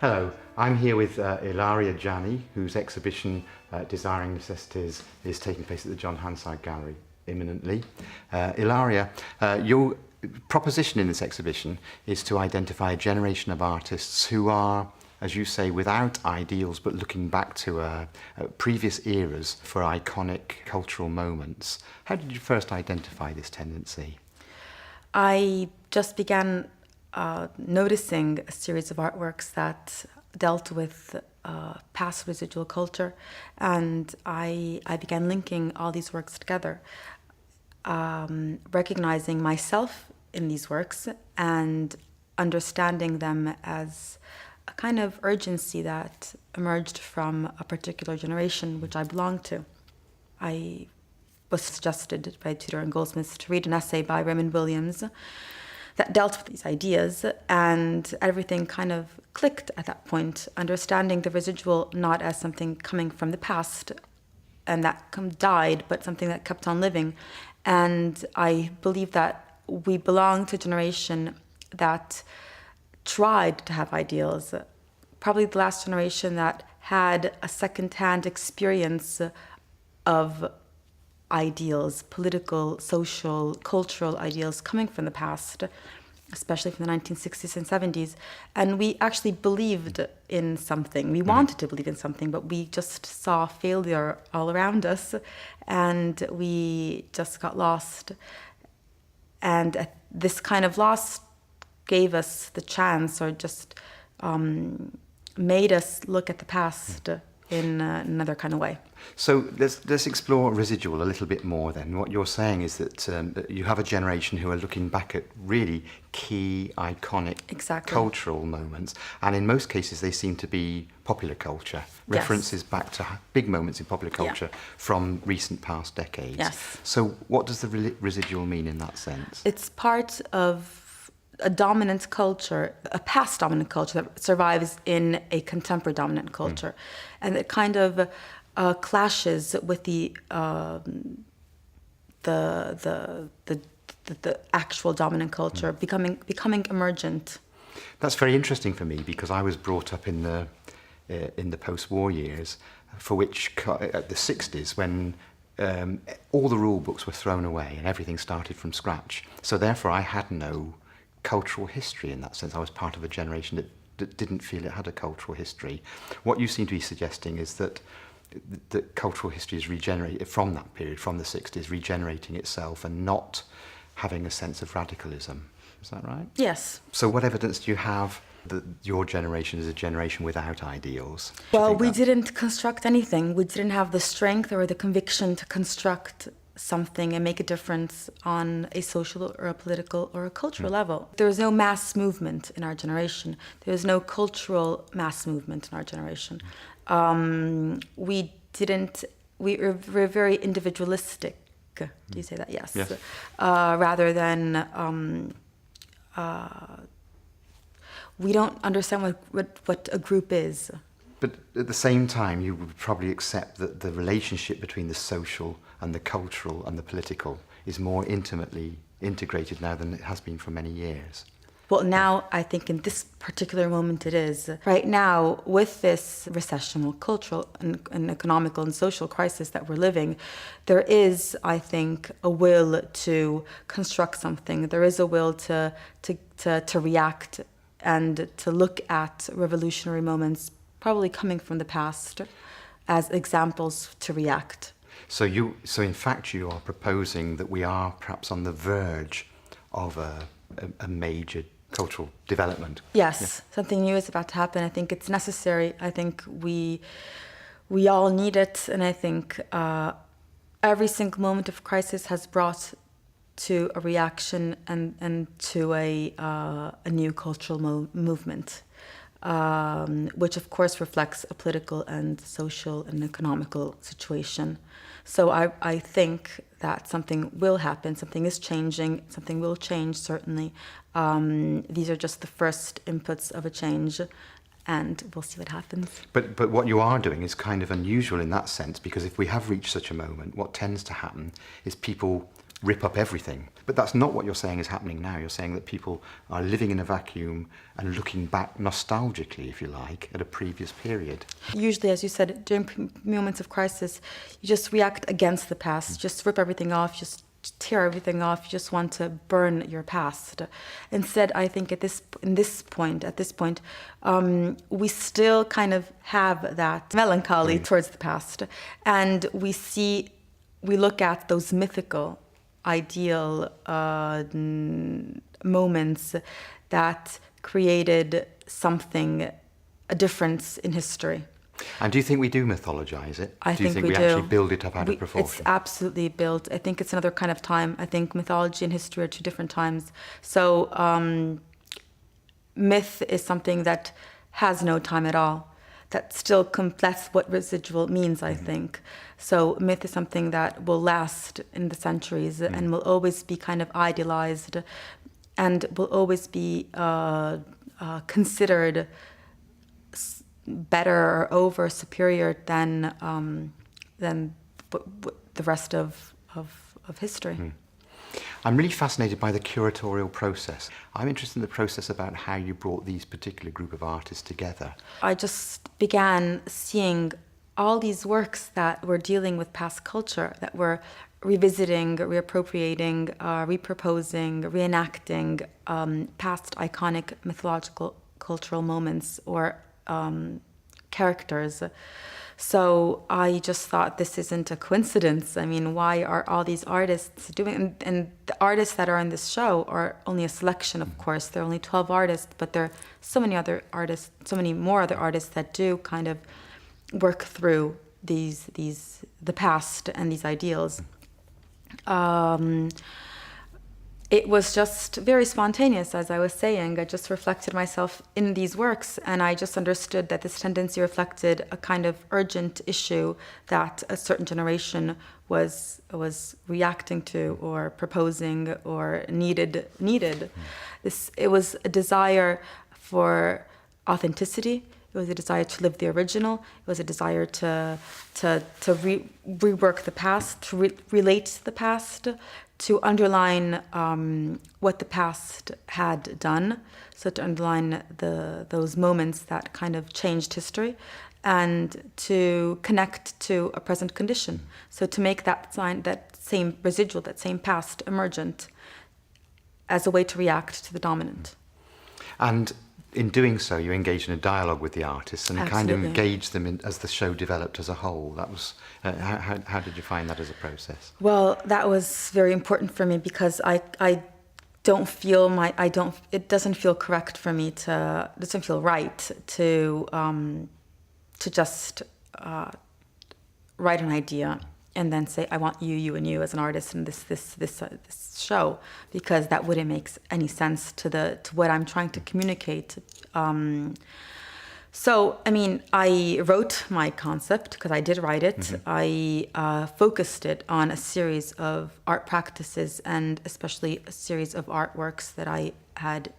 Hello, I'm here with Ilaria Gianni, whose exhibition Desiring Necessities is taking place at the John Hansard Gallery imminently. Ilaria, your proposition in this exhibition is to identify a generation of artists who are, as you say, without ideals but looking back to previous eras for iconic cultural moments. How did you first identify this tendency? I just began noticing a series of artworks that dealt with past residual culture, and I began linking all these works together, recognizing myself in these works and understanding them as a kind of urgency that emerged from a particular generation which I belonged to. I was suggested by Tudor and Goldsmith to read an essay by Raymond Williams that dealt with these ideas, and everything kind of clicked at that point, understanding the residual not as something coming from the past and that died, but something that kept on living. And I believe that we belong to a generation that tried to have ideals, probably the last generation that had a second-hand experience of ideals, political, social, cultural ideals coming from the past, especially from the 1960s and 70s. And we actually believed in something. We wanted to believe in something, but we just saw failure all around us, and we just got lost. And this kind of loss gave us the chance, or just made us look at the past in another kind of way. So let's explore residual a little bit more then. What you're saying is that you have a generation who are looking back at really key, iconic cultural moments, and in most cases they seem to be popular culture, references back to big moments in popular culture from recent past decades. Yes. So what does the residual mean in that sense? It's part of a dominant culture, a past dominant culture that survives in a contemporary dominant culture, and it kind of clashes with the actual dominant culture becoming emergent. That's very interesting for me, because I was brought up in the post-war years, for which at the 60s, when all the rule books were thrown away and everything started from scratch. So therefore I had no cultural history in that sense. I was part of a generation that didn't feel it had a cultural history. What you seem to be suggesting is that cultural history is regenerated from that period, from the 60s, regenerating itself and not having a sense of radicalism. Is that right? Yes. So what evidence do you have that your generation is a generation without ideals? Well, we didn't construct anything. We didn't have the strength or the conviction to construct something and make a difference on a social or a political or a cultural level. There was no mass movement in our generation. There was no cultural mass movement in our generation. We were very individualistic. Do you say that? Yes. Rather than we don't understand what a group is. But at the same time, you would probably accept that the relationship between the social and the cultural and the political is more intimately integrated now than it has been for many years. Well, now I think in this particular moment it is. Right now, with this recessional, cultural and economical and social crisis that we're living, there is, I think, a will to construct something. There is a will to react and to look at revolutionary moments probably coming from the past as examples to react. So in fact you are proposing that we are perhaps on the verge of a major cultural development. Yes, something new is about to happen. I think it's necessary. I think we all need it, and I think every single moment of crisis has brought to a reaction and to a new cultural movement. Which of course reflects a political and social and economical situation. So I think that something will happen, something is changing, something will change certainly. These are just the first inputs of a change, and we'll see what happens. But what you are doing is kind of unusual in that sense, because if we have reached such a moment, what tends to happen is people rip up everything. But that's not what you're saying is happening now. You're saying that people are living in a vacuum and looking back nostalgically, if you like, at a previous period. Usually, as you said, during moments of crisis, you just react against the past, just rip everything off, just tear everything off. You just want to burn your past. Instead, I think at this point, we still kind of have that melancholy towards the past, and we look at those mythical, ideal moments that created something, a difference in history. And do you think we do mythologize it? I do you think we do. actually build it up out of proportion? It's absolutely built. I think it's another kind of time. I think mythology and history are two different times. So myth is something that has no time at all. That's what residual means, I think. So myth is something that will last in the centuries and will always be kind of idealized and will always be considered better or superior than the rest of history. I'm really fascinated by the curatorial process. I'm interested in the process about how you brought these particular group of artists together. I just began seeing all these works that were dealing with past culture, that were revisiting, reappropriating, reproposing, reenacting past iconic mythological cultural moments or characters. So I just thought, this isn't a coincidence. I mean, why are all these artists doing, and the artists that are in this show are only a selection, of course. There are only 12 artists, but there are so many more other artists that do kind of work through the past and these ideals. It was just very spontaneous, as I was saying. I just reflected myself in these works, and I just understood that this tendency reflected a kind of urgent issue that a certain generation was reacting to or proposing or needed. It was a desire for authenticity. It was a desire to live the original. It was a desire to rework the past, to relate the past, to underline what the past had done, so to underline those moments that kind of changed history, and to connect to a present condition. So to make that same residual, that same past emergent as a way to react to the dominant. And in doing so, you engaged in a dialogue with the artists and kind of engaged them as the show developed as a whole. That was how did you find that as a process? Well, that was very important for me because it doesn't feel correct for me it doesn't feel right to just write an idea and then say, I want you, and you as an artist in this show, because that wouldn't make any sense to what I'm trying to communicate. So, I mean, I wrote my concept, because I did write it. Mm-hmm. I focused it on a series of art practices and especially a series of artworks that I had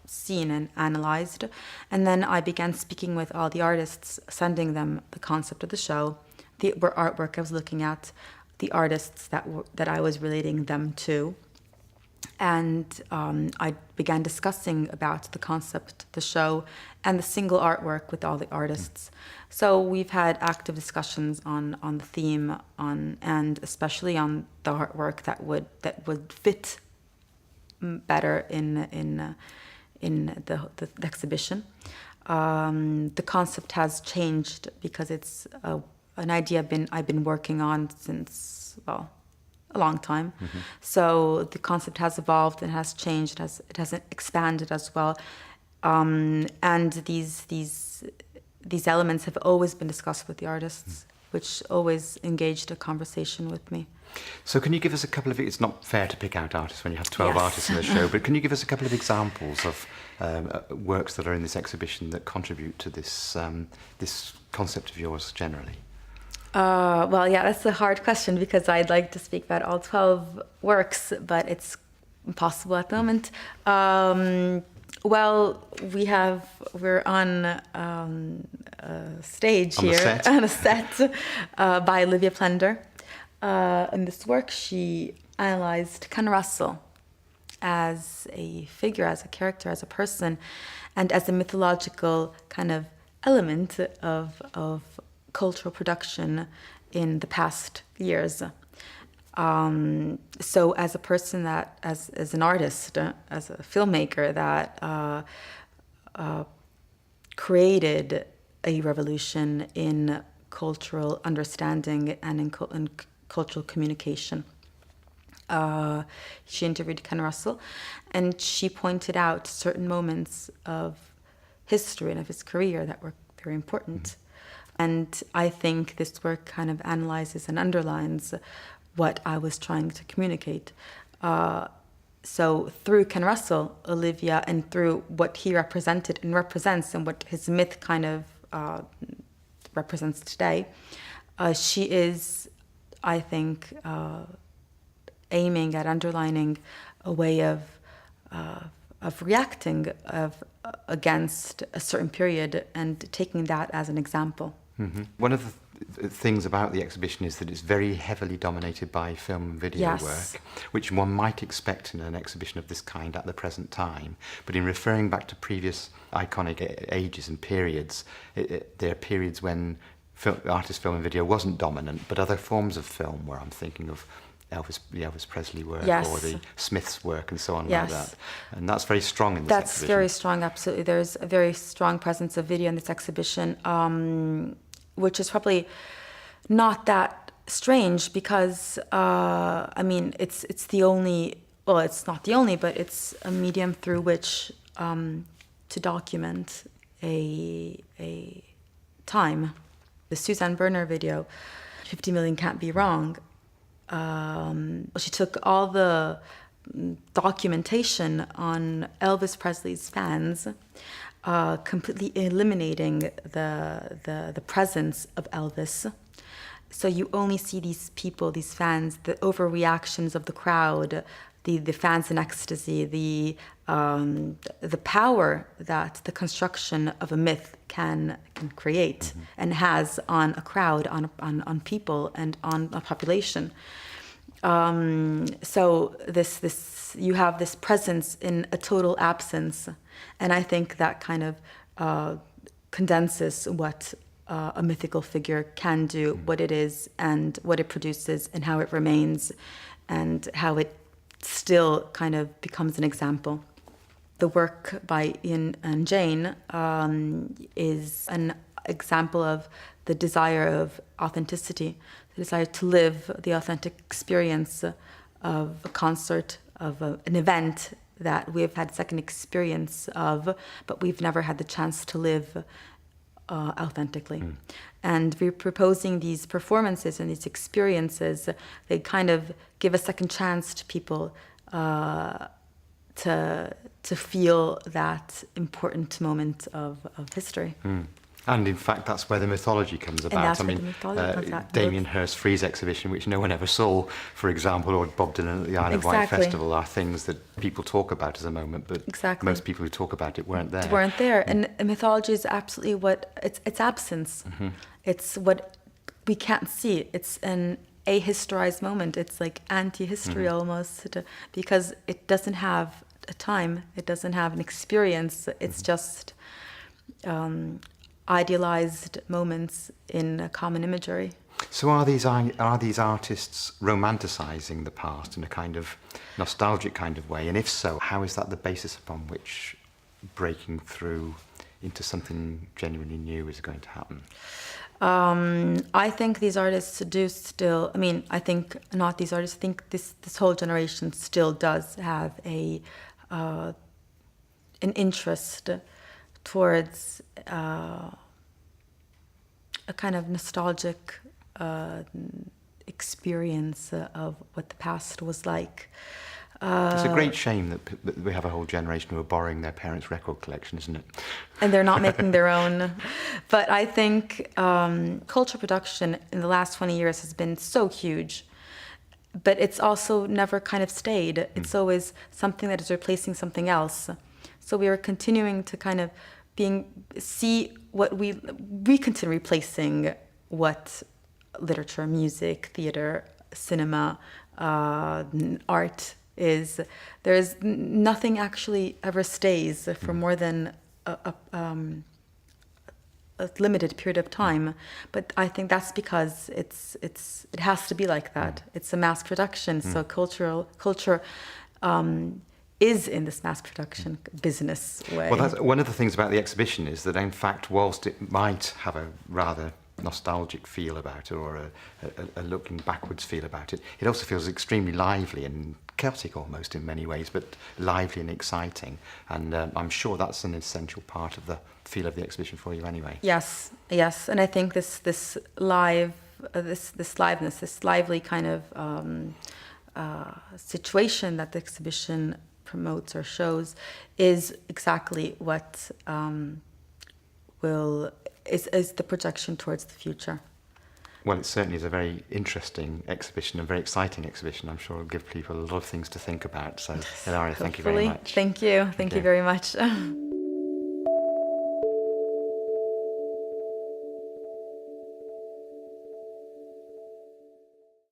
seen and analyzed. And then I began speaking with all the artists, sending them the concept of the show, the artwork I was looking at, the artists that I was relating them to. And I began discussing about the concept, the show, and the single artwork with all the artists. So we've had active discussions on the theme, and especially on the artwork that would fit better in the exhibition. The concept has changed because it's an idea I've been working on since, well, a long time. Mm-hmm. So the concept has evolved and has changed. It has expanded as well. And these elements have always been discussed with the artists, which always engaged a conversation with me. So can you give us a couple of, it's not fair to pick out artists when you have 12 yes. artists in the show, but can you give us a couple of examples of works that are in this exhibition that contribute to this concept of yours generally? Well, yeah, that's a hard question because I'd like to speak about all 12 works, but it's impossible at the moment. Well, we're on a stage here, on a set by Olivia Plender. In this work, she analysed Ken Russell as a figure, as a character, as a person, and as a mythological kind of element of cultural production in the past years. So as a person that, as an artist, as a filmmaker that created a revolution in cultural understanding and in cultural communication. She interviewed Ken Russell, and she pointed out certain moments of history and of his career that were very important. And I think this work kind of analyzes and underlines what I was trying to communicate. So through Ken Russell, Olivia, and through what he represented and represents and what his myth kind of represents today, she is, I think, aiming at underlining a way of reacting against a certain period and taking that as an example. Mm-hmm. One of the things about the exhibition is that it's very heavily dominated by film and video work, which one might expect in an exhibition of this kind at the present time. But in referring back to previous iconic ages and periods, there are periods when artist film and video wasn't dominant, but other forms of film, where I'm thinking of the Elvis Presley work or the Smiths work and so on like that. And that's very strong in this exhibition. That's very strong, absolutely. There's a very strong presence of video in this exhibition, which is probably not that strange because, I mean, it's the only, well, it's not the only, but it's a medium through which to document a time. The Susanne Bürner video, 50 Million Can't Be Wrong, she took all the documentation on Elvis Presley's fans, completely eliminating the presence of Elvis. So you only see these people, these fans, the overreactions of the crowd, the fans in ecstasy, the power that the construction of a myth can create and has on a crowd, on people, and on a population. So this you have this presence in a total absence, and I think that kind of condenses what a mythical figure can do, what it is, and what it produces, and how it remains, and how it still kind of becomes an example. The work by Iain and Jane is an example of the desire of authenticity, the desire to live the authentic experience of a concert, of an event that we've had second experience of, but we've never had the chance to live authentically. And we're proposing these performances and these experiences. They kind of give a second chance to people to feel that important moment of history. And in fact, that's where the mythology comes about. I mean, Damien Hirst Free's exhibition, which no one ever saw, for example, or Bob Dylan at the Isle of Wight Festival, are things that people talk about as a moment, but most people who talk about it weren't there. And mythology is absolutely what it's absence. It's what we can't see. It's an ahistorized moment. It's like anti-history almost, because it doesn't have a time. It doesn't have an experience. It's just idealized moments in a common imagery. So are these artists romanticizing the past in a kind of nostalgic kind of way? And if so, how is that the basis upon which breaking through into something genuinely new is going to happen? I think these artists do still, I mean, I think not these artists, I think this whole generation still does have an interest towards a kind of nostalgic experience of what the past was like. It's a great shame that we have a whole generation who are borrowing their parents' record collection, isn't it? And they're not making their own. But I think culture production in the last 20 years has been so huge. But it's also never kind of stayed. It's always something that is replacing something else. So we are continuing to kind of see what we consider replacing what literature, music, theater, cinema art is. There's nothing actually ever stays for more than a limited period of time, but I think that's because it has to be like that. It's a mass production, so culture is in this mass production business way. Well, that's, one of the things about the exhibition is that, in fact, whilst it might have a rather nostalgic feel about it, or a looking backwards feel about it, it also feels extremely lively and chaotic almost in many ways, but lively and exciting. And I'm sure that's an essential part of the feel of the exhibition for you anyway. Yes, and I think this liveness, this lively kind of situation that the exhibition promotes or shows is exactly what is the projection towards the future. Well, it certainly is a very interesting exhibition, a very exciting exhibition. I'm sure it'll give people a lot of things to think about. So, Ilaria, thank you very much. Thank you. Thank you very much.